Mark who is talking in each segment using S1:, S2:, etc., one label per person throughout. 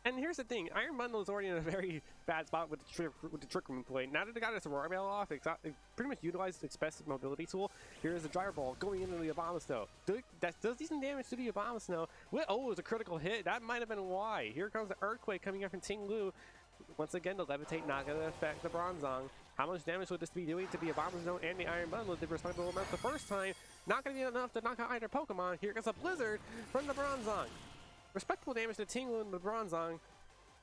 S1: And here's the thing, Iron Bundle is already in a very bad spot with the Trick Room play. Now that it got its Aurora Veil off, it pretty much utilized its best mobility tool. Here is the Gyro Ball going into the Abomasnow. That does decent damage to the Abomasnow. Oh, it was a critical hit. That might have been why. Here comes the Earthquake coming up from Ting Lu. Once again, the Levitate not going to affect the Bronzong. How much damage would this be doing to the Abomasnow and the Iron Bundle? The respectable amount the first time. Not going to be enough to knock out either Pokemon. Here comes a Blizzard from the Bronzong. Respectable damage to Ting Lu and the Bronzong.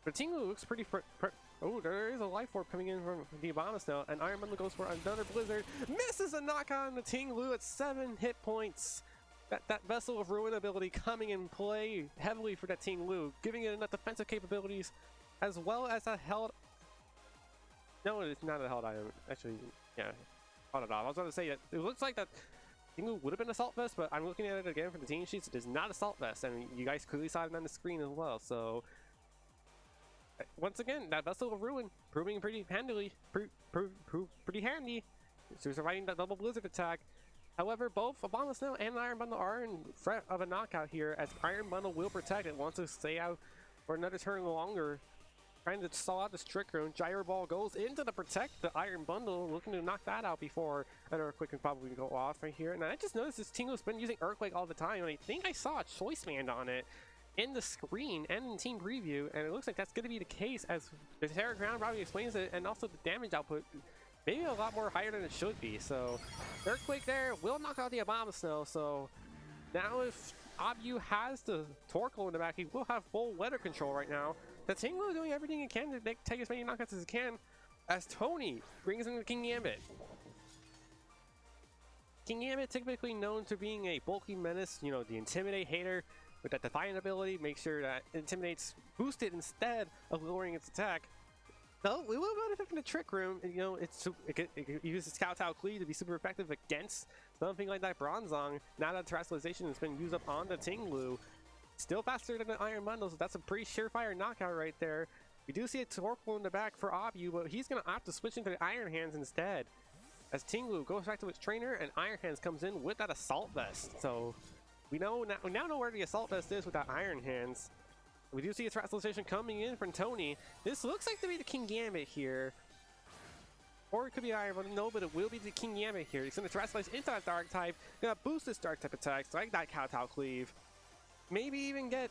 S1: But Ting Lu looks pretty... Oh, there is a Life Orb coming in from the Abomasnow. And Iron Bundle goes for another Blizzard. Misses a knockout on the Ting Lu at 7 hit points. That Vessel of Ruin ability coming in play heavily for that Ting Lu, giving it enough defensive capabilities as well as a held... No, it's not a held item. Actually, yeah. Hold it off. I was going to say that it looks like that Ting Lu would have been Assault Vest, but I'm looking at it again from the team sheets. It is not Assault Vest, and you guys clearly saw it on the screen as well. So, once again, that Vessel of Ruin proving pretty handily, pretty handy to surviving that double Blizzard attack. However, both Abomasnow and Iron Bundle are in threat of a knockout here, as Iron Bundle will protect it, wants to stay out for another turn longer. Trying to stall out this Trick Room. Gyro Ball goes into the protect the Iron Bundle, looking to knock that out before an Earthquake can probably go off right here. And I just noticed this Ting Lu's been using Earthquake all the time, and I think I saw a Choice Band on it in the screen and in team preview, and it looks like that's going to be the case, as the Terra Ground probably explains it, and also the damage output maybe a lot more higher than it should be. So Earthquake there will knock out the Abomasnow. So now if Abhyu has the Torkoal in the back, he will have full weather control right now. The Ting Lu doing everything he can to take as many knockouts as he can, as Tony brings in the King Gambit. King Gambit, typically known to being a bulky menace, you know, the Intimidate hater with that Defiant ability, make sure that Intimidate's boosted instead of lowering its attack. No, we will go to the Trick Room, and, you know, it uses Scout Cleave to be super effective against something like that Bronzong. Now that Terrestrialization has been used up on the Ting Lu. Still faster than the Iron Bundle, so that's a pretty surefire knockout right there. We do see a Torkoal in the back for Abhyu, but he's going to opt to switch into the Iron Hands instead. As Ting Lu goes back to its trainer, and Iron Hands comes in with that Assault Vest. So we now know where the Assault Vest is with that Iron Hands. We do see a Terrestrialization coming in from Tony. This looks like to be the King Gambit here. Or it could be Iron Bundle, no, but it will be the King Gambit here. He's going to Terrestrialize into that Dark type, going to boost this Dark type attacks, like that Kowtow Cleave. Maybe even get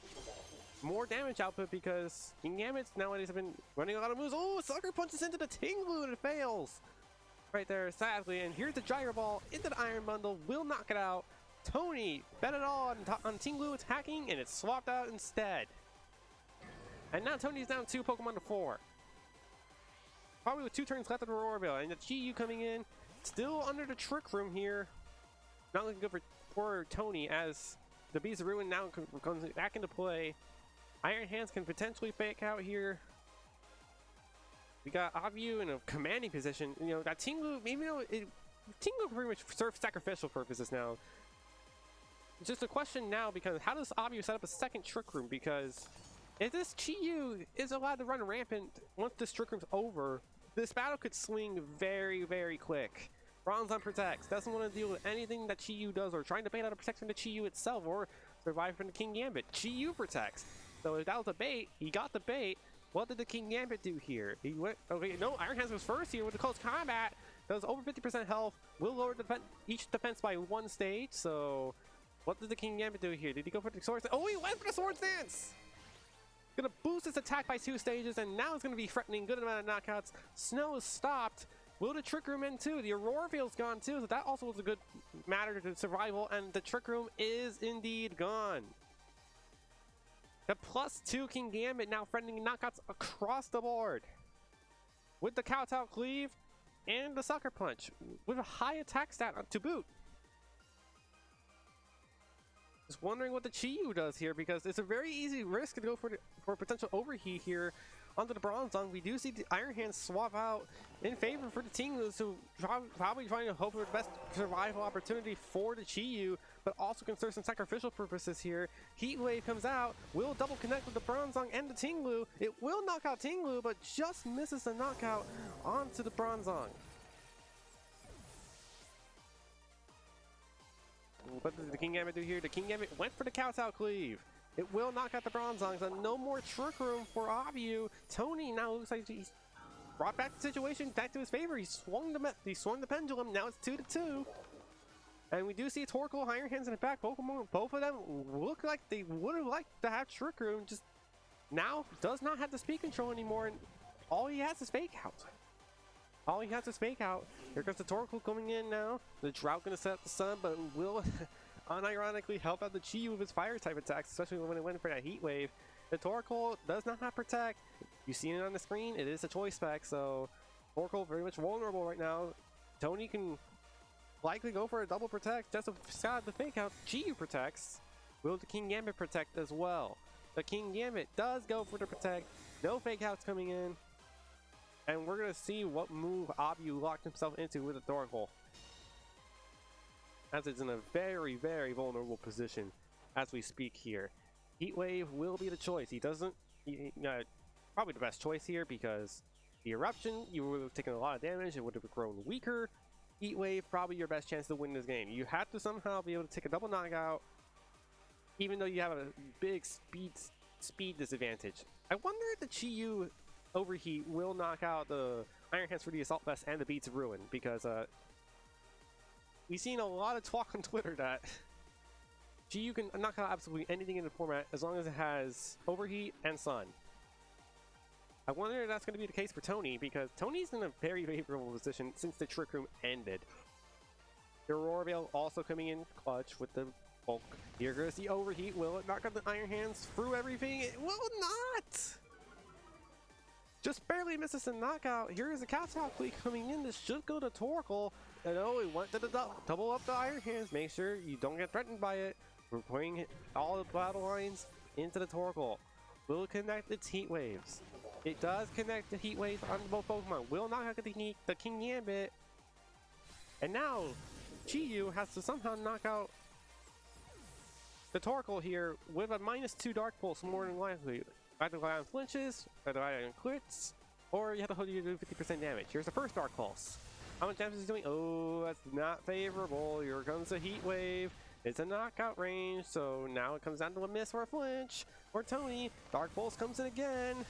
S1: more damage output, because King Gambits nowadays have been running a lot of moves. Oh, Sucker punches into the Ting Lu and it fails right there, sadly. And here's the Gyro Ball into the Iron Bundle, will knock it out. Tony bet it all on Ting Lu attacking, and it's swapped out instead. And now Tony's down 2 Pokemon to 4. Probably with 2 turns left of the Aurora Veil, and the Chi-Yu coming in, still under the Trick Room here. Not looking good for Tony, as the Beast of Ruin now comes back into play. Iron Hands can potentially fake out here. We got Abhyu in a commanding position. You know, that Ting Lu, even though Ting Lu pretty much serves sacrificial purposes now. It's just a question now, because how does Abhyu set up a second Trick Room? Because if this Chi-Yu is allowed to run rampant once this Trick Room's over, this battle could swing very, very quick. Bronzong protects, doesn't want to deal with anything that Chi-Yu does, or trying to bait out a protection to Chi-Yu itself, or survive from the King Gambit. Chi-Yu protects. So if that was a bait, he got the bait. What did the King Gambit do here? He went, okay, no, Iron Hands was first here with the close combat. Does over 50% health, will lower each defense by 1 stage. So what did the King Gambit do here? Did he go for the Sword Stance? Oh, he went for the Sword Stance! Gonna boost his attack by 2 stages, and now it's gonna be threatening good amount of knockouts. Snow is stopped. Will the Trick Room in too? The Aurora Veil's gone too, so that also was a good matter to survival, and the Trick Room is indeed gone. The +2 King Gambit now threatening knockouts across the board. With the Kowtow Cleave and the Sucker Punch, with a high attack stat to boot. Just wondering what the Chi-Yu does here, because it's a very easy risk to go for a potential overheat here onto the Bronzong. We do see the Iron Hands swap out in favor for the Ting Lu, so probably trying to hope for the best survival opportunity for the Chi-Yu, but also can serve some sacrificial purposes here. Heat Wave comes out, will double connect with the Bronzong and the Ting Lu. It will knock out Ting Lu, but just misses the knockout onto the Bronzong. What did the King Gambit do here? The King Gambit went for the Kowtow Cleave. It will knock out the Bronzong, so no more Trick Room for Abhyu. Tony now looks like he's brought back the situation back to his favor. He swung the pendulum. Now it's 2-2. And we do see Torkoal, Iron Hands in the back. Both of them look like they would have liked to have Trick Room. Just now does not have the speed control anymore. And all he has is Fake Out. All he has is Fake Out. Here comes the Torkoal coming in now. The Drought going to set up the Sun, but will unironically help out the Chi with his fire type attacks, especially when it went for that Heat Wave. The Torkoal does not have Protect. You see it on the screen. It is a choice spec, so Torkoal very much vulnerable right now. Tony can likely go for a double Protect just to stop the Fake Out. Chi protects. Will the King Gambit protect as well? The King Gambit does go for the Protect. No Fake Outs coming in. And we're going to see what move Abhyu locked himself into with the Torkoal, as it's in a very, very vulnerable position as we speak here. Heat Wave will be the choice. Probably the best choice here, because the Eruption, you would have taken a lot of damage. It would have grown weaker. Heat Wave, probably your best chance to win this game. You have to somehow be able to take a double knockout, even though you have a big speed disadvantage. I wonder if the Chi-Yu Overheat will knock out the Iron Hands for the Assault Vest and the Beats of Ruin, because we've seen a lot of talk on Twitter that Chi-Yu can knock out absolutely anything in the format as long as it has Overheat and Sun. I wonder if that's going to be the case for Tony, because Tony's in a very favorable position since the Trick Room ended. The Aurora Veil also coming in clutch with the bulk. You're going to see Overheat. Will it knock out the Iron Hands through everything? It will not! Just barely misses the knockout. Here is a Cat's-Out Fleet coming in. This should go to Torkoal. And oh, we went to the double up the Iron Hands. Make sure you don't get threatened by it. We're putting all the battle lines into the Torkoal. Will connect its Heat Waves. It does connect the Heat Waves on both Pokemon. Will not have the King Gambit. And now, Chi-Yu has to somehow knock out the Torkoal here with a -2 Dark Pulse, more than likely. Either rely on flinches, either rely on crits, or you have to hold you to do 50% damage. Here's the first Dark Pulse. How much damage is he doing? Oh, that's not favorable. Here comes the Heat Wave. It's a knockout range, so now it comes down to a miss or a flinch. For Tony, Dark Pulse comes in again.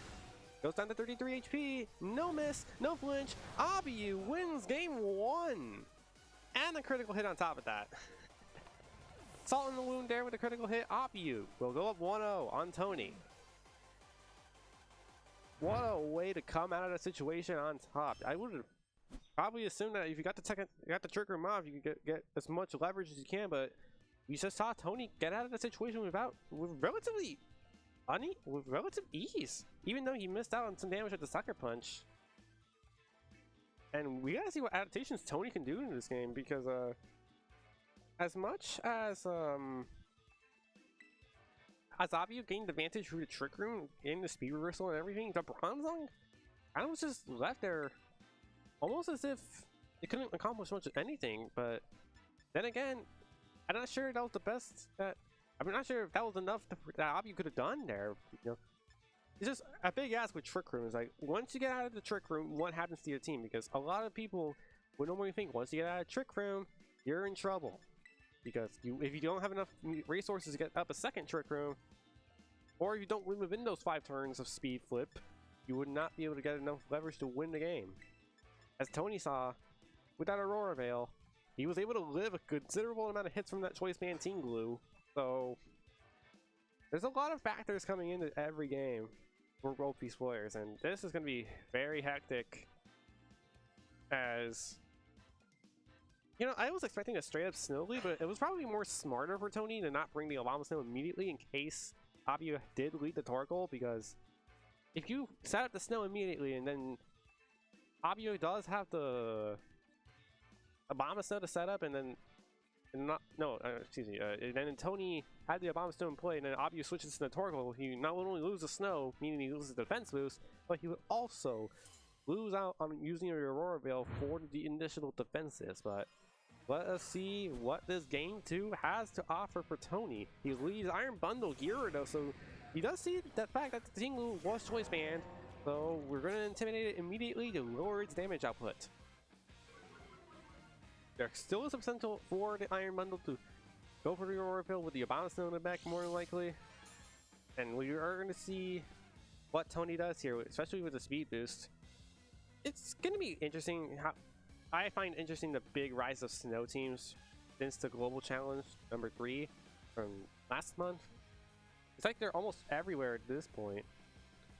S1: Goes down to 33 HP. No miss, no flinch. Abhyu wins game 1. And a critical hit on top of that. Salt in the wound there with a critical hit. Abhyu will go up 1-0 on Tony. What a way to come out of the situation on top. I would have probably assumed that if you got the Trick Room off, you could get as much leverage as you can, but you just saw Tony get out of the situation with relative ease, even though he missed out on some damage with the Sucker Punch. And we gotta see what adaptations Tony can do in this game, because as much as Abhyu gained advantage through the Trick Room, getting the speed reversal and everything, the Bronzong kind of was just left there almost as if it couldn't accomplish much of anything. But then again, I'm not sure that was the best I'm not sure if that was enough that Abhyu could have done there. You know, it's just a big ask with Trick Room. It's like, once you get out of the Trick Room, what happens to your team? Because a lot of people would normally think once you get out of Trick Room, you're in trouble. Because if you don't have enough resources to get up a second Trick Room, or if you don't win within those 5 turns of Speed Flip, you would not be able to get enough leverage to win the game. As Tony saw, with that Aurora Veil, he was able to live a considerable amount of hits from that Choice Band Team Glue. So there's a lot of factors coming into every game for World Peace players, and this is going to be very hectic. As you know, I was expecting a straight up Snow Lead, but it was probably more smarter for Tony to not bring the Obama Snow immediately in case Abhyu did lead the Torkoal, because if you set up the Snow immediately and then Abhyu does have the Obama Snow to set up, and then and then Tony had the Obama Snow in play, and then Abhyu switches to the Torkoal, he not only loses Snow, meaning he loses the defense boost, but he would also lose out on using your Aurora Veil for the initial defenses. But let us see what this game 2 has to offer for Tony. He leads Iron Bundle Gyarados, so he does see the fact that the Tingle was Choice Band, so we're going to intimidate it immediately to lower its damage output. There still is a potential for the Iron Bundle to go for the Aurora Veil with the Obama Snow in the back, more than likely. And we are going to see what Tony does here, especially with the speed boost. It's going to be interesting. How I find interesting the big rise of snow teams since the Global Challenge #3 from last month. It's like they're almost everywhere at this point.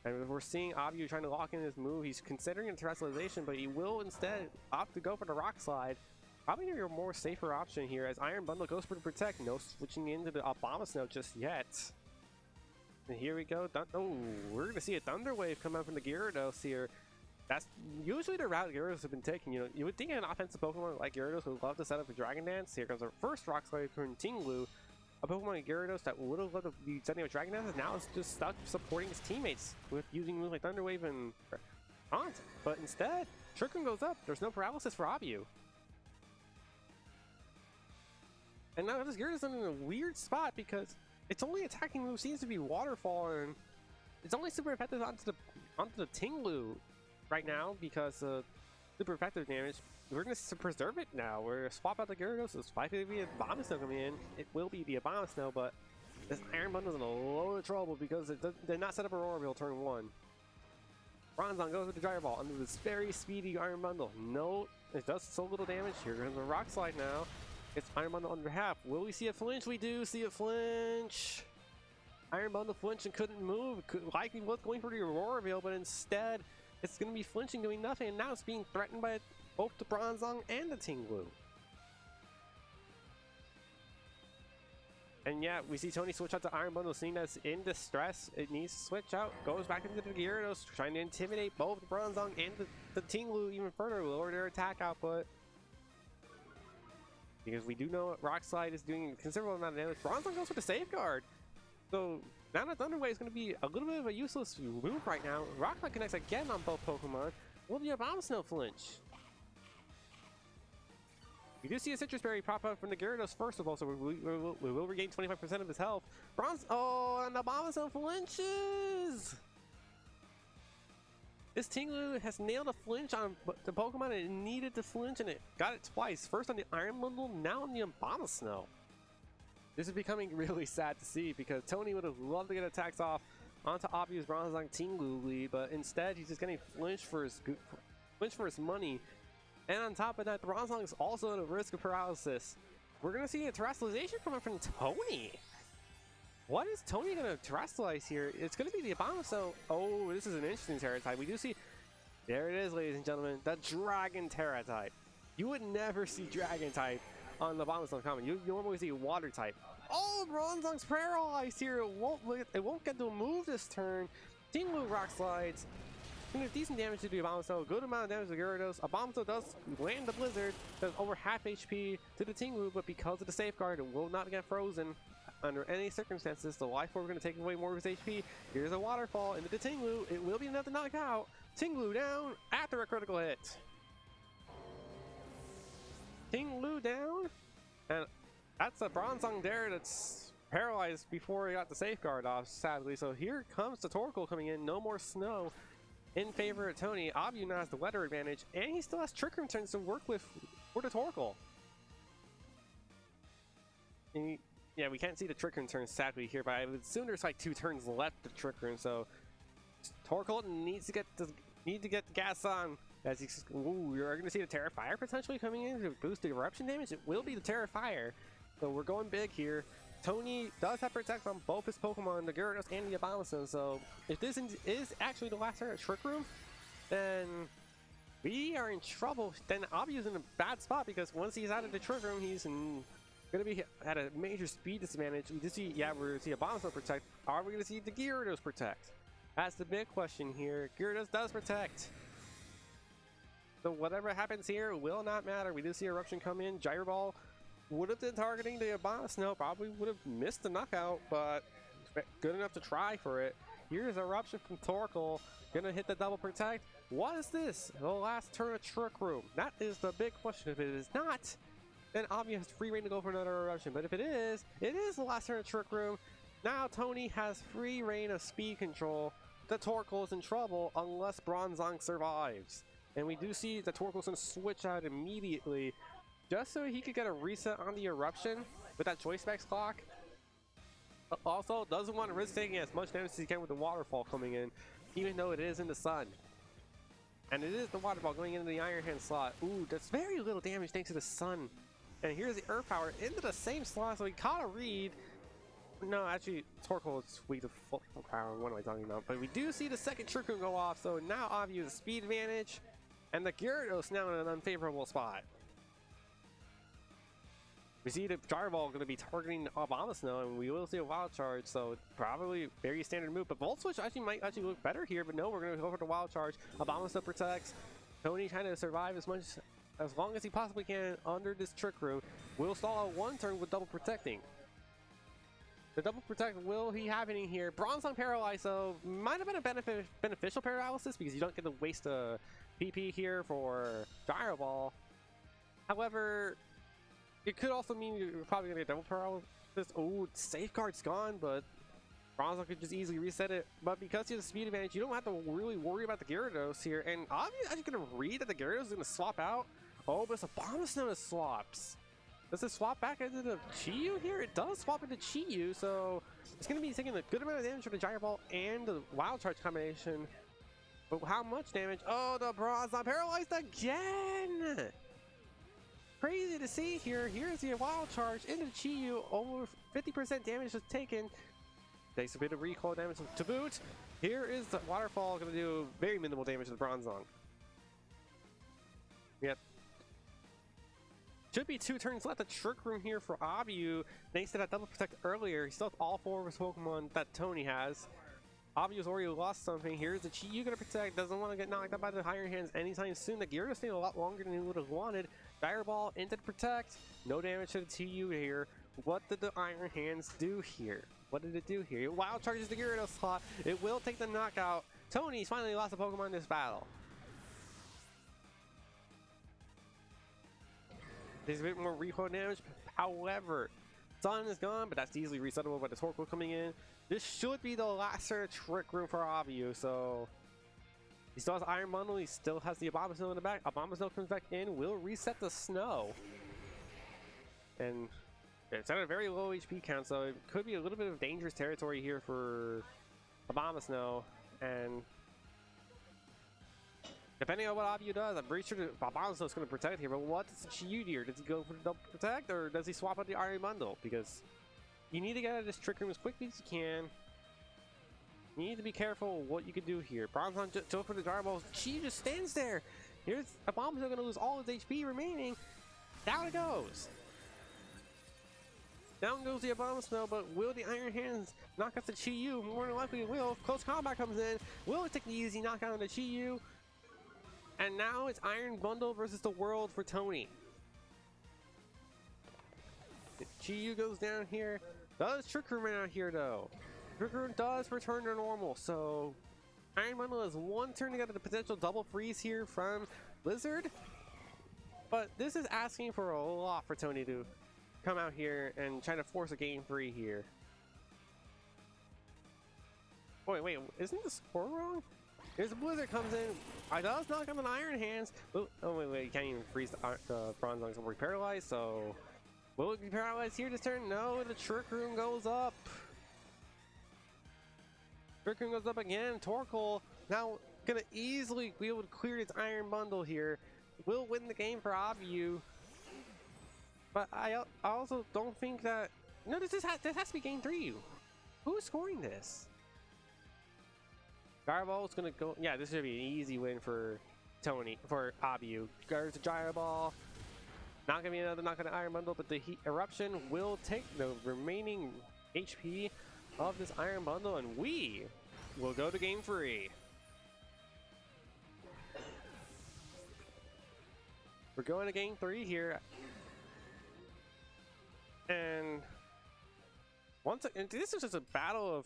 S1: And we're seeing Abhyu trying to lock in his move. He's considering a terrestrialization, but he will instead opt to go for the rock slide. Probably a more safer option here as Iron Bundle goes for the protect. No switching into the Abomasnow just yet. And here we go. Oh, we're going to see a Thunder Wave come out from the Gyarados here. That's usually the route Gyarados have been taking. You know, you would think an offensive Pokemon like Gyarados would love to set up a Dragon Dance. Here comes our first Rock Slide from Tinglu. A Pokemon like Gyarados that would have loved to be setting up a Dragon Dance is now just stuck supporting his teammates with using moves like Thunder Wave and Taunt. But instead, Trick Room goes up. There's no paralysis for Abhyu. And now this Gyarados is in a weird spot because its only attacking move seems to be Waterfall, and it's only super effective onto the Tinglu right now because super effective damage. We're going to preserve it now. We're going to swap out the Gyarados. It's likely to be a Abomasnow coming in. It will be the Abomasnow, but this Iron Bundle is in a load of trouble because it did not set up Aurora Wheel turn 1. Bronzong goes with the Gyro Ball under this very speedy Iron Bundle. No, it does so little damage. Here comes the Rock Slide now. It's Iron Bundle under half. Will we see a flinch? We do see a flinch. Iron Bundle flinch and couldn't move. Likely was going for the Aurora Veil, but instead it's going to be flinching, doing nothing, and now it's being threatened by both the Bronzong and the Tinglu. And yeah, we see Tony switch out to Iron Bundle, seeing that it's in distress. It needs to switch out. Goes back into the Gyarados, trying to intimidate both the Bronzong and the Tinglu even further, lower their attack output. Because we do know Rock Slide is doing a considerable amount of damage. Bronzong goes for the Safeguard. So now that Thunder Wave is going to be a little bit of a useless move right now. Rock Slide connects again on both Pokemon. Will the Abomasnow flinch? We do see a Citrus Berry pop up from the Gyarados first of all, so we will regain 25% of his health. Oh, and the Abomasnow flinches! This Tinglu has nailed a flinch on the Pokemon it needed to flinch, and it got it twice. First on the Iron Bundle, now on the Abomasnow. This is becoming really sad to see because Tony would have loved to get attacks off onto Abhyu's Bronzong Tinglu lead, but instead he's just getting flinched for his money. And on top of that, the Bronzong is also at a risk of paralysis. We're going to see a terrestrialization coming from Tony. What is Tony going to terrestrialize here? It's going to be the Abomasnow. Oh, this is an interesting Terra type. We do see, there it is, ladies and gentlemen, the Dragon Terra type. You would never see Dragon type on the Abomasnow common. You normally see Water type. Oh, Bronzong's paralyzed here. It won't get to move this turn. Tinglu Rock Slides. Decent damage to the Abomasnow, a good amount of damage to Gyarados. Abomasnow does land the Blizzard, does over half HP to the Tinglu, but because of the Safeguard, it will not get frozen under any circumstances. The Life Orb is going to take away more of his HP. Here's a Waterfall into the Tinglu. It will be enough to knock out. Tinglu down after a critical hit. Tinglu down, and that's a Bronzong there that's paralyzed before he got the Safeguard off, sadly. So here comes the Torkoal coming in. No more snow in favor of Tony. Abhyu now has the weather advantage, and he still has Trick Room turns to work with for the Torkoal. Yeah, we can't see the Trick Room turns sadly here, but I would assume there's like 2 turns left to Trick Room, so Torkoal needs to get the gas on. As he's, ooh, you're going to see the Terra Fire potentially coming in to boost the eruption damage. It will be the Terra Fire, so we're going big here. Tony does have Protect on both his Pokemon, the Gyarados and the Abomasnow, so if this is actually the last turn at Trick Room, then we are in trouble. Then Abhyu's in a bad spot because once he's out of the Trick Room, he's going to be at a major speed disadvantage. We just see, yeah, we're going to see Abomasnow Protect. Are we going to see the Gyarados Protect? That's the big question here. Gyarados does Protect. So whatever happens here will not matter. We do see Eruption come in. Gyro Ball would have been targeting the Abomasnow, probably would have missed the knockout, but good enough to try for it. Here's Eruption from Torkoal, gonna hit the double protect. What is this? The last turn of Trick Room? That is the big question. If it is not, then Abhyu has free reign to go for another Eruption, but if it is the last turn of Trick Room. Now Tony has free reign of speed control. The Torkoal is in trouble unless Bronzong survives. And we do see the Torkoal's gonna switch out immediately, just so he could get a reset on the Eruption with that Choice Specs clock. Also, doesn't want to risk taking as much damage as he can with the waterfall coming in, even though it is in the sun. And it is the waterfall going into the Iron Hand slot. Ooh, that's very little damage thanks to the sun. And here's the Earth Power into the same slot, so he caught a read. No, actually, Torkoal is weak to full power. What am I talking about? But we do see the second Trick Room go off, so now Abhyu has a speed advantage, and the Gyarados now in an unfavorable spot. We see the Gyro Ball going to be targeting Abomasnow, and we will see a Wild Charge, so probably very standard move. But Volt Switch actually might look better here, but no, we're going to go for the Wild Charge. Abomasnow protects. Tony trying to survive as long as he possibly can under this Trick Room. Will stall out one turn with double protecting. The double protect will be happening here. Bronzong Paralyze, so might have been a beneficial paralysis because you don't get to waste a PP here for Gyro Ball. However, it could also mean you're probably going to get double paralysis. Oh, Safeguard's gone, but Bronzong could just easily reset it. But because he has a speed advantage, you don't have to really worry about the Gyarados here. And obviously, I'm going to read that the Gyarados is going to swap out. Oh, but it's Abomasnow that swaps. Does it swap back into the Chi-Yu here? It does swap into Chi-Yu, so it's going to be taking a good amount of damage from the Gyro Ball and the Wild Charge combination. But how much damage? Oh, the Bronzong paralyzed again! Crazy to see here. Here's the Wild Charge into Chi-Yu. Over 50% damage was taken. Takes a bit of recoil damage to boot. Here is the Waterfall going to do very minimal damage to the Bronzong. Yep. Should be 2 turns left. The Trick Room here for Abhyu. Thanks to that double protect earlier, he still has all 4 of his Pokemon that Tony has. Abyu's already lost something. Here's the Chi-Yu gonna protect. Doesn't want to get knocked out by the Iron Hands anytime soon. The Gyarados stayed a lot longer than he would have wanted. Gyro Ball into the protect. No damage to the Chi-Yu here. What did the Iron Hands do here? What did it do here? It Wild Charges the Gyarados slot. It will take the knockout. Tony's finally lost a Pokemon in this battle. There's a bit more recoil damage. However, Sun is gone, but that's easily resettable by the Torkoal coming in. This should be the last Trick Room for Abhyu, so he still has Iron Bundle. He still has the Abomasnow in the back. Abomasnow comes back in, will reset the snow. And it's at a very low HP count, so it could be a little bit of dangerous territory here for Abomasnow. And depending on what Abhyu does, I'm pretty sure Abomasnow is going to protect here, but what does Chi-Yu do here? Does he go for the double protect, or does he swap out the Iron Bundle? Because you need to get out of this Trick Room as quickly as you can. You need to be careful what you can do here. Bronzong just go for the Gyro Ball. Chi just stands there. Here's Abomasnow going to lose all his HP remaining. Down it goes. Down goes the Abomasnow, but will the Iron Hands knock out the Chi-Yu? More than likely it will. Close combat comes in. Will it take the easy knockout on the Chi-Yu? And now it's Iron Bundle versus the world for Tony. Chi-Yu goes down here. Does Trick Room out here though? Trick Room does return to normal, so Iron Bundle has 1 turn to get the potential double freeze here from Blizzard. But this is asking for a lot for Tony to come out here and try to force a game 3 here. Wait, isn't the score wrong? Here's the Blizzard comes in. I does knock on the Iron Hands. Oh wait, you can't even freeze the Bronzong, so we're paralyzed, so will it be paralyzed here this turn? No, the Trick Room goes up. Trick Room goes up again. Torkoal now gonna easily be able to clear its Iron Bundle here. Will win the game for Abhyu. But I also don't think that... No, this has to be game 3. Who's scoring this? Gyro Ball is gonna go... Yeah, this should be an easy win for Abhyu. Guards the Gyro Ball. Not gonna be another knock on the Iron Bundle, but the Heat Eruption will take the remaining HP of this Iron Bundle, and we will go to game 3. We're going to game 3 here. And this is just a battle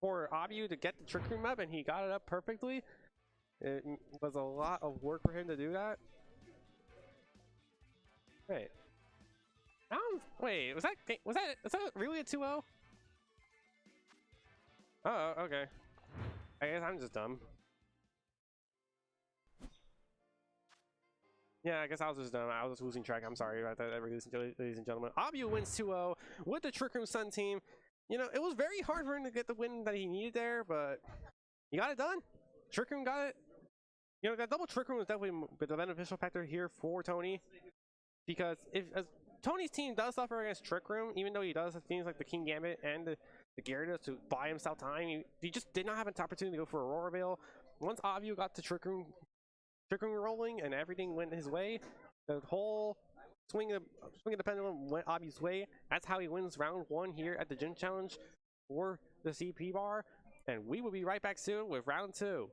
S1: for Abhyu to get the Trick Room up, and he got it up perfectly. It was a lot of work for him to do that. Wait. Wait, was that really a 2-0? Oh, okay. I guess I'm just dumb. Yeah, I guess I was just dumb. I was just losing track. I'm sorry about that, ladies and gentlemen. Abhyu wins 2-0 with the Trick Room Sun team. You know, it was very hard for him to get the win that he needed there, but he got it done. Trick Room got it. You know, that double Trick Room was definitely the beneficial factor here for Tony, because if as Tony's team does suffer against Trick Room, even though he does have things like the King Gambit and the Gyarados to buy himself time, he just did not have an opportunity to go for Aurora Veil. Once Abhyu got the Trick Room rolling and everything went his way, the whole swing of the pendulum went Abhyu's way. That's how he wins round 1 here at the Gym Challenge for the CP bar. And we will be right back soon with round 2.